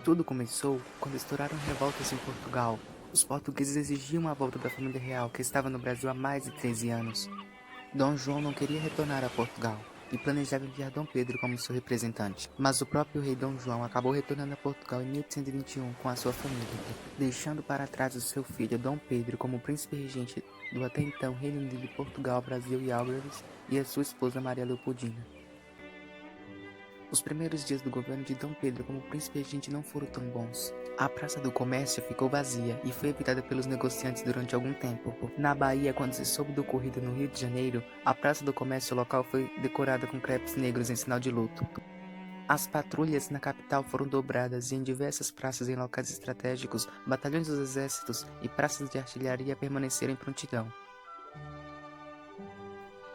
Tudo começou quando estouraram revoltas em Portugal. Os portugueses exigiam a volta da família real que estava no Brasil há mais de 13 anos. Dom João não queria retornar a Portugal e planejava enviar Dom Pedro como seu representante. Mas o próprio rei Dom João acabou retornando a Portugal em 1821 com a sua família, deixando para trás o seu filho Dom Pedro como príncipe regente do até então Reino Unido de Portugal, Brasil e Álvares e a sua esposa Maria Leopoldina. Os primeiros dias do governo de Dom Pedro como príncipe regente não foram tão bons. A Praça do Comércio ficou vazia e foi evitada pelos negociantes durante algum tempo. Na Bahia, quando se soube do ocorrido no Rio de Janeiro, a Praça do Comércio local foi decorada com crepes negros em sinal de luto. As patrulhas na capital foram dobradas e em diversas praças em locais estratégicos, batalhões dos exércitos e praças de artilharia permaneceram em prontidão.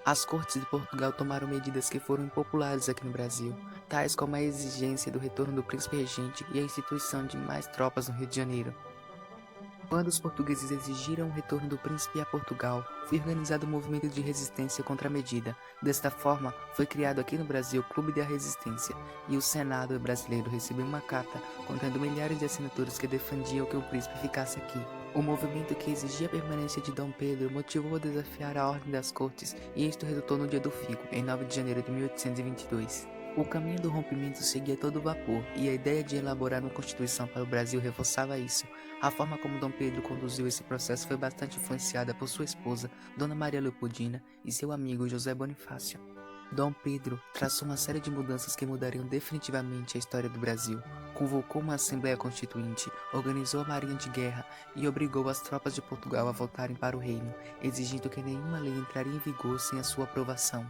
As cortes de Portugal tomaram medidas que foram impopulares aqui no Brasil, tais como a exigência do retorno do príncipe regente e a instituição de mais tropas no Rio de Janeiro. Quando os portugueses exigiram o retorno do príncipe a Portugal, foi organizado um movimento de resistência contra a medida. Desta forma, foi criado aqui no Brasil o Clube da Resistência, e o Senado brasileiro recebeu uma carta contendo milhares de assinaturas que defendiam que o príncipe ficasse aqui. O movimento que exigia a permanência de Dom Pedro motivou a desafiar a ordem das cortes, e isto resultou no Dia do Figo, em 9 de janeiro de 1822. O caminho do rompimento seguia todo vapor, e a ideia de elaborar uma constituição para o Brasil reforçava isso. A forma como Dom Pedro conduziu esse processo foi bastante influenciada por sua esposa, Dona Maria Leopoldina, e seu amigo José Bonifácio. Dom Pedro traçou uma série de mudanças que mudariam definitivamente a história do Brasil. Convocou uma Assembleia Constituinte, organizou a Marinha de Guerra e obrigou as tropas de Portugal a voltarem para o reino, exigindo que nenhuma lei entraria em vigor sem a sua aprovação.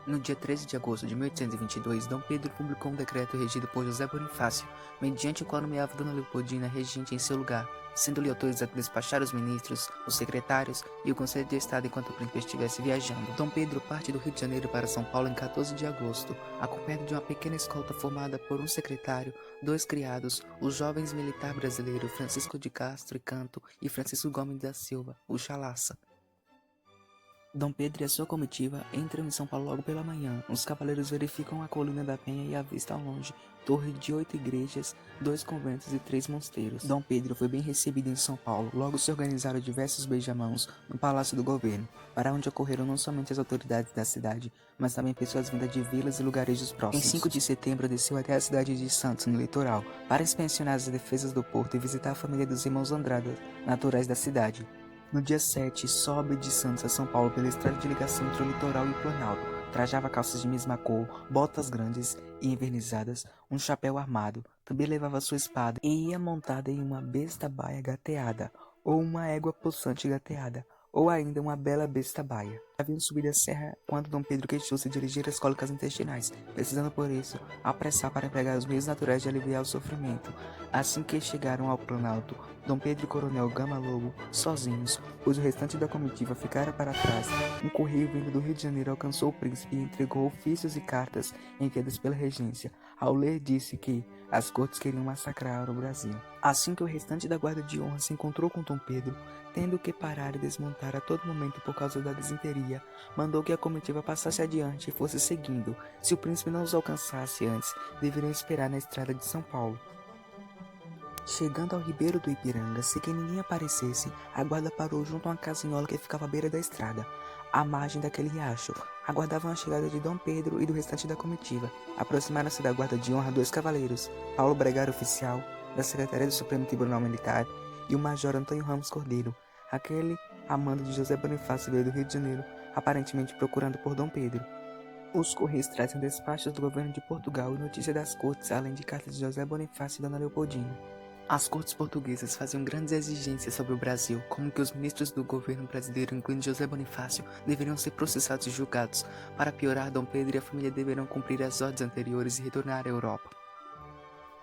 No dia 13 de agosto de 1822, Dom Pedro publicou um decreto regido por José Bonifácio, mediante o qual nomeava Dona Leopoldina regente em seu lugar, sendo-lhe autorizado despachar os ministros, os secretários e o Conselho de Estado enquanto o príncipe estivesse viajando. Dom Pedro parte do Rio de Janeiro para São Paulo em 14 de agosto, acompanhado de uma pequena escolta formada por um secretário, 2 criados, os jovens militar brasileiro Francisco de Castro e Canto e Francisco Gomes da Silva, o Chalaça. Dom Pedro e a sua comitiva entram em São Paulo logo pela manhã. Os cavaleiros verificam a colina da Penha e avistam ao longe torre de 8 igrejas, 2 conventos e 3 mosteiros. Dom Pedro foi bem recebido em São Paulo. Logo se organizaram diversos beijamãos no Palácio do Governo, para onde ocorreram não somente as autoridades da cidade, mas também pessoas vindas de vilas e lugarejos próximos. Em 5 de setembro desceu até a cidade de Santos, no litoral, para inspecionar as defesas do porto e visitar a família dos irmãos Andrada, naturais da cidade. No dia 7, sobe de Santos a São Paulo pela estrada de ligação entre o litoral e o Planalto. Trajava calças de mesma cor, botas grandes e envernizadas, um chapéu armado. Também levava sua espada e ia montada em uma besta baia gateada, ou uma égua possante gateada, ou ainda uma bela besta baia. Haviam subido a serra quando Dom Pedro queixou-se de ligeiras cólicas intestinais, precisando por isso apressar para empregar os meios naturais de aliviar o sofrimento. Assim que chegaram ao Planalto, Dom Pedro e o Coronel Gama Lobo, sozinhos, pois o restante da comitiva ficara para trás, um correio vindo do Rio de Janeiro alcançou o príncipe e entregou ofícios e cartas enviadas pela regência. Ao ler, disse que as cortes queriam massacrar o Brasil. Assim que o restante da guarda de honra se encontrou com Dom Pedro, tendo que parar e desmontar a todo momento por causa da disenteria, mandou que a comitiva passasse adiante e fosse seguindo. Se o príncipe não os alcançasse antes, deveriam esperar na estrada de São Paulo. Chegando ao ribeiro do Ipiranga, sem que ninguém aparecesse, a guarda parou junto a uma casinhola que ficava à beira da estrada, à margem daquele riacho. Aguardavam a chegada de Dom Pedro e do restante da comitiva. Aproximaram-se da guarda de honra 2 cavaleiros, Paulo Bregar, oficial da Secretaria do Supremo Tribunal Militar, e o Major Antônio Ramos Cordeiro. Aquele, a mando de José Bonifácio, veio do Rio de Janeiro, aparentemente procurando por Dom Pedro. Os correios trazem despachos do governo de Portugal e notícia das cortes, além de cartas de José Bonifácio e Dona Leopoldina. As cortes portuguesas faziam grandes exigências sobre o Brasil, como que os ministros do governo brasileiro, incluindo José Bonifácio, deveriam ser processados e julgados. Para piorar, Dom Pedro e a família deverão cumprir as ordens anteriores e retornar à Europa.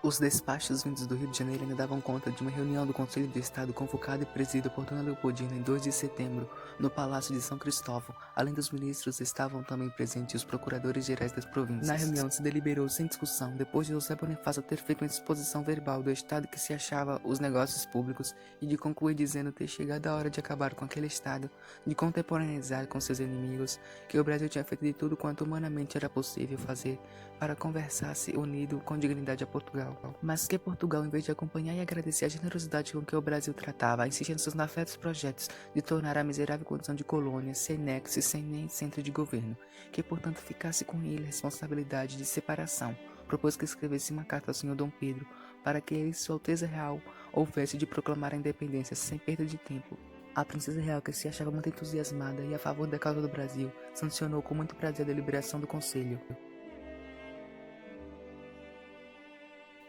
Os despachos vindos do Rio de Janeiro ainda davam conta de uma reunião do Conselho de Estado convocada e presidida por Dona Leopoldina em 2 de setembro, no Palácio de São Cristóvão. Além dos ministros, estavam também presentes os procuradores-gerais das províncias. Na reunião se deliberou sem discussão, depois de José Bonifácio ter feito uma exposição verbal do estado que se achava os negócios públicos e de concluir dizendo ter chegado a hora de acabar com aquele estado, de contemporaneizar com seus inimigos, que o Brasil tinha feito de tudo quanto humanamente era possível fazer para conversar-se unido com dignidade a Portugal. Mas que Portugal, em vez de acompanhar e agradecer a generosidade com que o Brasil tratava, insistia nos seus nefastos projetos de tornar a miserável condição de colônia sem nexo e sem nem centro de governo, que portanto ficasse com ele a responsabilidade de separação, propôs que escrevesse uma carta ao senhor Dom Pedro, para que ele e sua Alteza Real houvesse de proclamar a independência sem perda de tempo. A princesa real, que se achava muito entusiasmada e a favor da causa do Brasil, sancionou com muito prazer a deliberação do conselho.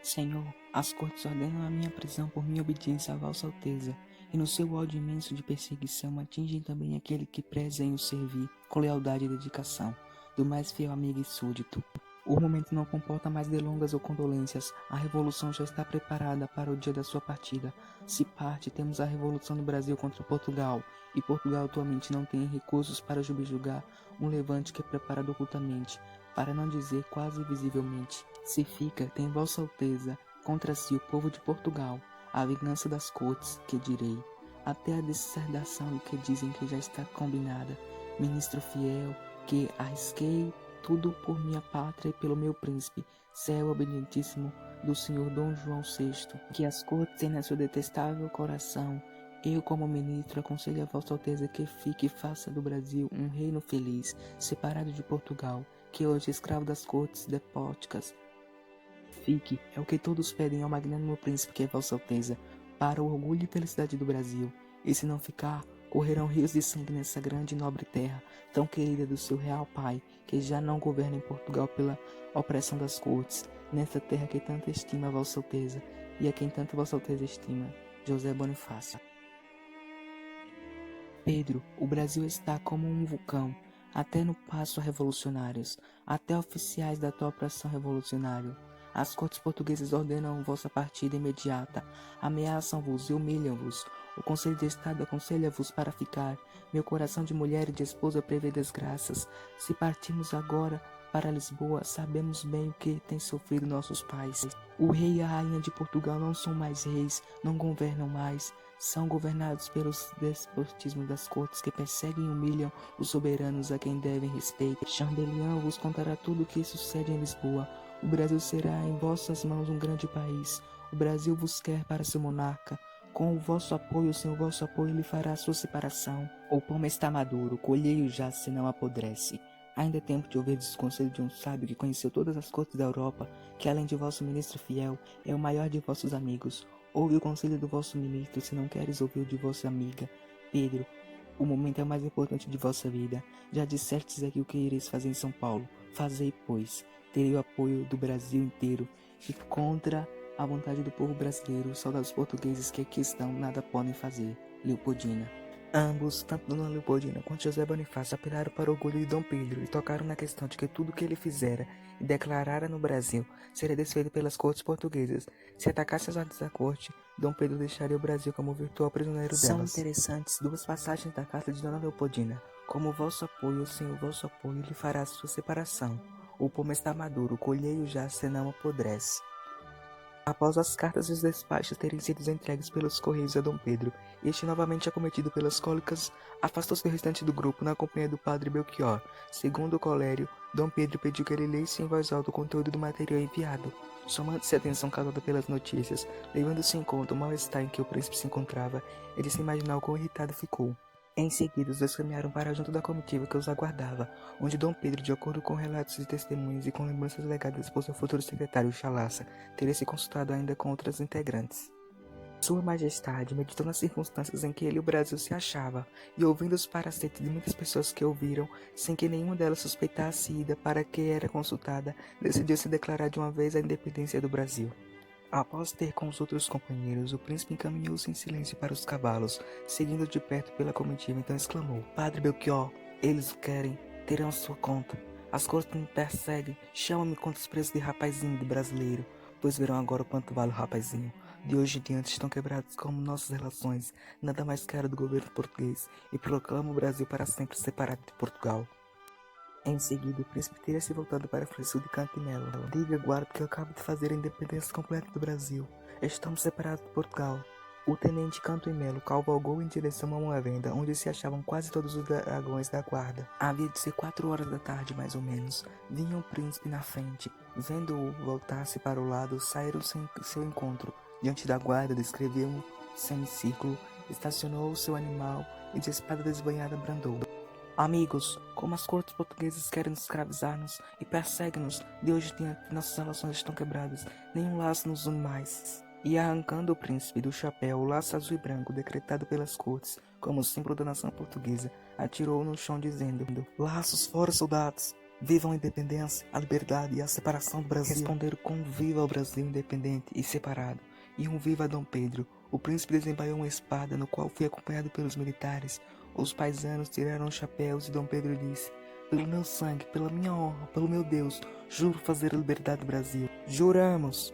Senhor, as cortes ordenam a minha prisão por minha obediência à vossa Alteza, e no seu ódio imenso de perseguição atingem também aquele que preza em o servir com lealdade e dedicação, do mais fiel amigo e súdito. O momento não comporta mais delongas ou condolências, a revolução já está preparada para o dia da sua partida. Se parte, temos a revolução do Brasil contra Portugal, e Portugal atualmente não tem recursos para subjugar um levante que é preparado ocultamente, para não dizer quase visivelmente. Se fica, tem vossa Alteza contra si o povo de Portugal, a vingança das cortes, que direi, até a descerdação do que dizem que já está combinada. Ministro fiel, que arrisquei tudo por minha pátria e pelo meu príncipe, céu obedientíssimo do senhor Dom João VI, que as cortes têm no seu detestável coração. Eu, como ministro, aconselho a vossa Alteza que fique e faça do Brasil um reino feliz, separado de Portugal, que hoje é escravo das cortes despóticas. Fique, é o que todos pedem ao magnânimo príncipe que é vossa Alteza, para o orgulho e felicidade do Brasil, e se não ficar, correrão rios de sangue nessa grande e nobre terra, tão querida do seu real pai, que já não governa em Portugal pela opressão das cortes, nessa terra que tanto estima a vossa Alteza, e a quem tanto vossa Alteza estima, José Bonifácio. Pedro, o Brasil está como um vulcão, até no passo a revolucionários, até oficiais da atual opressão revolucionária. As cortes portuguesas ordenam vossa partida imediata, ameaçam-vos e humilham-vos. O Conselho de Estado aconselha-vos para ficar. Meu coração de mulher e de esposa prevê desgraças. Se partimos agora para Lisboa, sabemos bem o que têm sofrido nossos pais. O rei e a rainha de Portugal não são mais reis, não governam mais. São governados pelos despotismos das cortes que perseguem e humilham os soberanos a quem devem respeito. Chambellian vos contará tudo o que sucede em Lisboa. O Brasil será em vossas mãos um grande país. O Brasil vos quer para seu monarca. Com o vosso apoio, sem o vosso apoio, ele fará a sua separação. O pomo está maduro, colhei-o já, se não apodrece. Ainda é tempo de ouvir o conselho de um sábio que conheceu todas as cortes da Europa, que além de vosso ministro fiel, é o maior de vossos amigos. Ouve o conselho do vosso ministro, se não queres ouvir o de vossa amiga. Pedro, o momento é o mais importante de vossa vida. Já dissestes aqui o que ireis fazer em São Paulo. Fazei, pois. Terei o apoio do Brasil inteiro, e contra a vontade do povo brasileiro, os soldados portugueses que aqui estão nada podem fazer. Leopoldina. Ambos, tanto Dona Leopoldina quanto José Bonifácio, apelaram para o orgulho de Dom Pedro e tocaram na questão de que tudo o que ele fizera e declarara no Brasil seria desfeito pelas cortes portuguesas. Se atacasse as ordens da corte, Dom Pedro deixaria o Brasil como virtual prisioneiro delas. São interessantes duas passagens da carta de Dona Leopoldina. Como o vosso apoio, sem o vosso apoio, ele fará a sua separação. O pomo está maduro, colhei-o já, senão apodrece. Após as cartas e os despachos terem sido entregues pelos correios a Dom Pedro, este novamente acometido pelas cólicas, afastou-se do restante do grupo na companhia do padre Belchior. Segundo o colério, Dom Pedro pediu que ele lesse em voz alta o conteúdo do material enviado, somando-se a atenção causada pelas notícias, levando-se em conta o mal-estar em que o príncipe se encontrava, ele se imaginou quão irritado ficou. Em seguida, os dois caminharam para junto da comitiva que os aguardava, onde Dom Pedro, de acordo com relatos de testemunhas e com lembranças legadas por seu futuro secretário Chalaça, teria se consultado ainda com outros integrantes. Sua Majestade meditou nas circunstâncias em que ele e o Brasil se achava, e ouvindo os paracetes de muitas pessoas que ouviram, sem que nenhuma delas suspeitasse ida para que era consultada, decidiu se declarar de uma vez a independência do Brasil. Após ter com os outros companheiros, o príncipe encaminhou-se em silêncio para os cavalos, seguindo de perto pela comitiva, então exclamou: Padre Belchior, eles o querem, terão sua conta. As cortes me perseguem, chamam-me contra os preços de rapazinho de brasileiro, pois verão agora o quanto vale o rapazinho. De hoje em diante estão quebradas como nossas relações, nada mais quero do governo português, e proclamo o Brasil para sempre separado de Portugal. Em seguida, o príncipe teria se voltado para Francisco de Canto e Melo. Diga, guarda, que eu acabo de fazer a independência completa do Brasil. Estamos separados de Portugal. O tenente Canto e Melo cavalgou em direção a uma venda, onde se achavam quase todos os dragões da guarda. Havia de ser 4 horas da tarde, mais ou menos. Vinha o príncipe na frente, Vendo-o voltar-se para o lado, saíram sem seu encontro. Diante da guarda, descreveu um semicírculo, estacionou seu animal e de espada desbanhada brandou: Amigos, como as cortes portuguesas querem escravizar-nos e perseguem-nos, de hoje em diante nossas relações estão quebradas, nenhum laço nos une mais. E arrancando o príncipe do chapéu o laço azul e branco decretado pelas cortes como símbolo da nação portuguesa, atirou-o no chão dizendo: Laços fora, soldados! Vivam a independência, a liberdade e a separação do Brasil. Responderam com viva o Brasil independente e separado, e um viva Dom Pedro. O príncipe desembainhou uma espada, no qual foi acompanhado pelos militares. Os paisanos tiraram os chapéus e Dom Pedro disse: Pelo meu sangue, pela minha honra, pelo meu Deus, juro fazer a liberdade do Brasil. Juramos!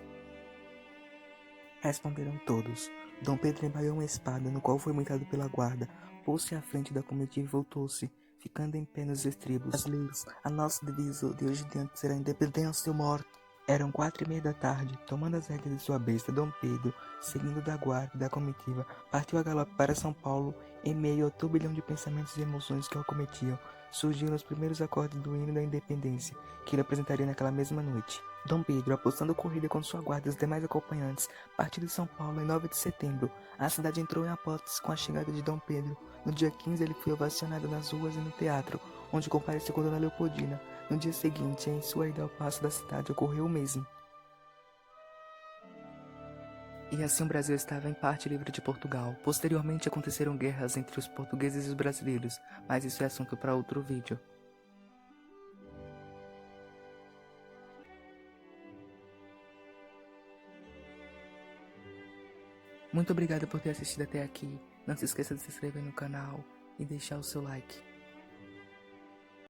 Responderam todos. Dom Pedro embaiou uma espada, no qual foi montado pela guarda, pôs-se à frente da comitiva e voltou-se, ficando em pé nos estribos. Brasileiros, a nossa divisa de hoje em diante será independência ou morte. Eram 4:30 da tarde. Tomando as rédeas de sua besta, Dom Pedro, seguindo da guarda e da comitiva, partiu a galope para São Paulo. Em meio ao turbilhão de pensamentos e emoções que o acometiam, surgiram os primeiros acordes do hino da independência, que ele apresentaria naquela mesma noite. Dom Pedro, apostando corrida com sua guarda e os demais acompanhantes, partiu de São Paulo em 9 de setembro. A cidade entrou em apóteose com a chegada de Dom Pedro. No dia 15 ele foi ovacionado nas ruas e no teatro, onde compareceu com Dona Leopoldina. No dia seguinte, em sua ida ao paço da cidade, ocorreu o mesmo. E assim o Brasil estava em parte livre de Portugal. Posteriormente aconteceram guerras entre os portugueses e os brasileiros, mas isso é assunto para outro vídeo. Muito obrigado por ter assistido até aqui. Não se esqueça de se inscrever no canal e deixar o seu like.